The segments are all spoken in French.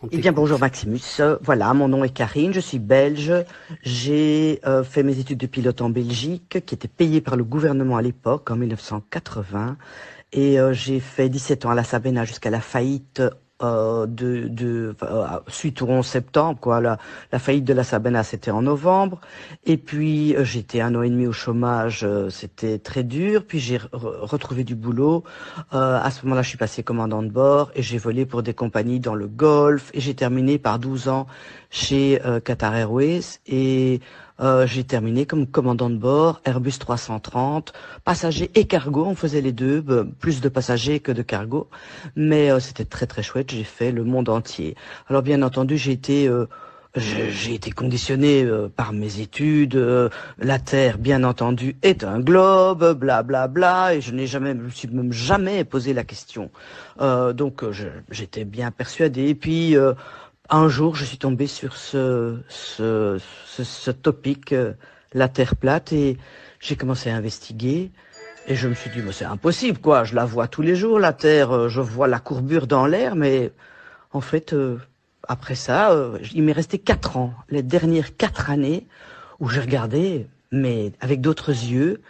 On Eh bien, t'écoute. bonjour Maximus. Voilà, mon nom est Karine, je suis belge. J'ai fait mes études de pilote en Belgique, qui étaient payées par le gouvernement à l'époque, en 1980. Et j'ai fait 17 ans à la Sabena jusqu'à la faillite suite au 11 septembre, quoi. La faillite de la Sabena, c'était en novembre. Et puis, j'étais 1 an et demi au chômage, c'était très dur. Puis, j'ai retrouvé du boulot. À ce moment-là, je suis passé commandant de bord et j'ai volé pour des compagnies dans le Golfe. Et j'ai terminé par 12 ans chez Qatar Airways. Et j'ai terminé comme commandant de bord, Airbus 330, passagers et cargo, on faisait les deux, plus de passagers que de cargo, mais c'était très très chouette, j'ai fait le monde entier. Alors bien entendu, j'ai été conditionné par mes études, la Terre bien entendu est un globe, bla bla bla, et je me suis même jamais posé la question. J'étais bien persuadé, et puis un jour, je suis tombé sur ce topic, la Terre plate, et j'ai commencé à investiguer. Et je me suis dit, mais c'est impossible, quoi. Je la vois tous les jours, la Terre. Je vois la courbure dans l'air, mais en fait, après ça, il m'est resté 4 ans, les dernières 4 années, où j'ai regardé, mais avec d'autres yeux.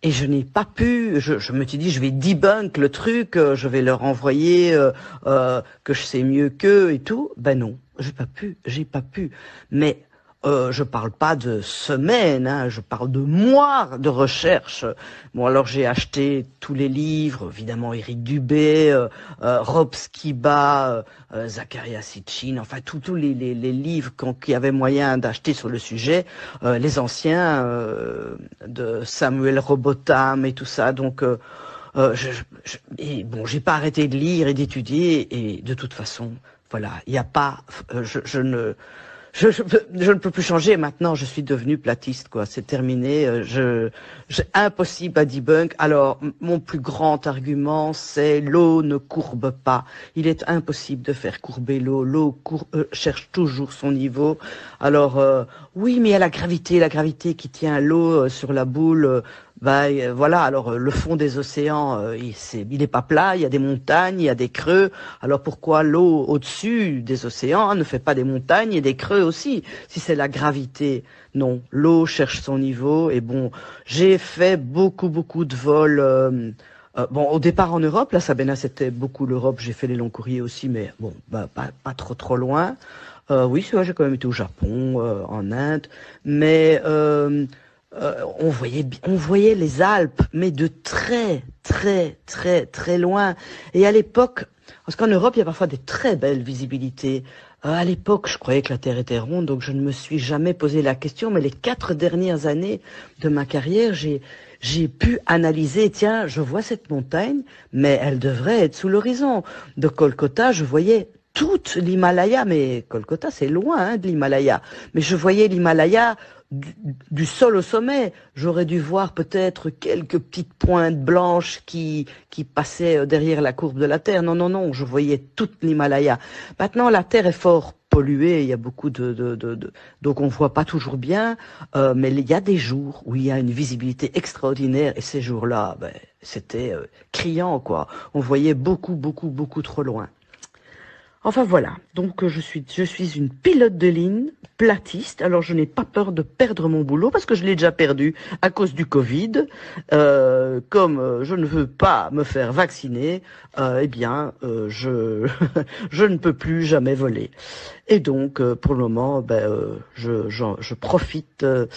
Et je n'ai pas pu, je me suis dit, je vais debunk le truc, je vais leur envoyer que je sais mieux qu'eux et tout. Ben non, j'ai pas pu. Mais je parle pas de semaines, hein, je parle de mois de recherche. Bon, alors j'ai acheté tous les livres, évidemment Éric Dubé, Rob Skiba, Zakaria Sitchin, enfin tous les livres qu'il y avait moyen d'acheter sur le sujet, les anciens de Samuel Robotham et tout ça. Donc et bon, j'ai pas arrêté de lire et d'étudier, et de toute façon, voilà, il n'y a pas, je ne je ne peux plus changer maintenant, je suis devenu platiste, quoi. C'est terminé. Impossible à debunk. Alors, mon plus grand argument, c'est l'eau ne courbe pas. Il est impossible de faire courber l'eau. Cherche toujours son niveau. Alors, oui, mais il y a la gravité qui tient l'eau sur la boule. Voilà. Alors, le fond des océans, il est pas plat. Il y a des montagnes, il y a des creux. Alors, pourquoi l'eau au-dessus des océans ne fait pas des montagnes et des creux aussi? Si c'est la gravité, non. L'eau cherche son niveau. Et bon, j'ai fait beaucoup de vols. Bon, au départ en Europe, la Sabena c'était beaucoup l'Europe. J'ai fait les longs courriers aussi, mais bon, pas trop loin. Oui, c'est vrai, j'ai quand même été au Japon, en Inde, mais on voyait les Alpes, mais de très loin. Et à l'époque, parce qu'en Europe, il y a parfois des très belles visibilités. À l'époque, je croyais que la Terre était ronde, donc je ne me suis jamais posé la question. Mais les 4 dernières années de ma carrière, j'ai pu analyser. Tiens, je vois cette montagne, mais elle devrait être sous l'horizon. De Kolkata, je voyais toute l'Himalaya, mais Kolkata, c'est loin hein, de l'Himalaya. Mais je voyais l'Himalaya du sol au sommet. J'aurais dû voir peut-être quelques petites pointes blanches qui passaient derrière la courbe de la Terre. Non, je voyais toute l'Himalaya. Maintenant, la Terre est fort polluée, il y a beaucoup donc on voit pas toujours bien, mais il y a des jours où il y a une visibilité extraordinaire, et ces jours-là, c'était criant, quoi. On voyait beaucoup trop loin. Enfin voilà, donc je suis une pilote de ligne, platiste, alors je n'ai pas peur de perdre mon boulot parce que je l'ai déjà perdu à cause du Covid. Comme je ne veux pas me faire vacciner, eh bien je ne peux plus jamais voler. Et donc pour le moment, je profite de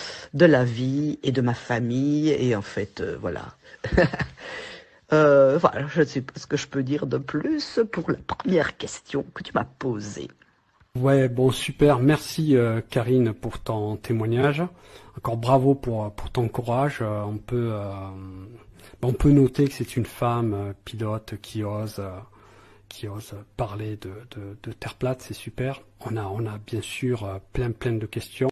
la vie et de ma famille, et en fait voilà. Voilà, je ne sais pas ce que je peux dire de plus pour la première question que tu m'as posée. Ouais, bon, super. Merci, Karine, pour ton témoignage. Encore bravo pour ton courage. On peut noter que c'est une femme pilote qui ose parler de terre plate. C'est super. On a bien sûr plein de questions.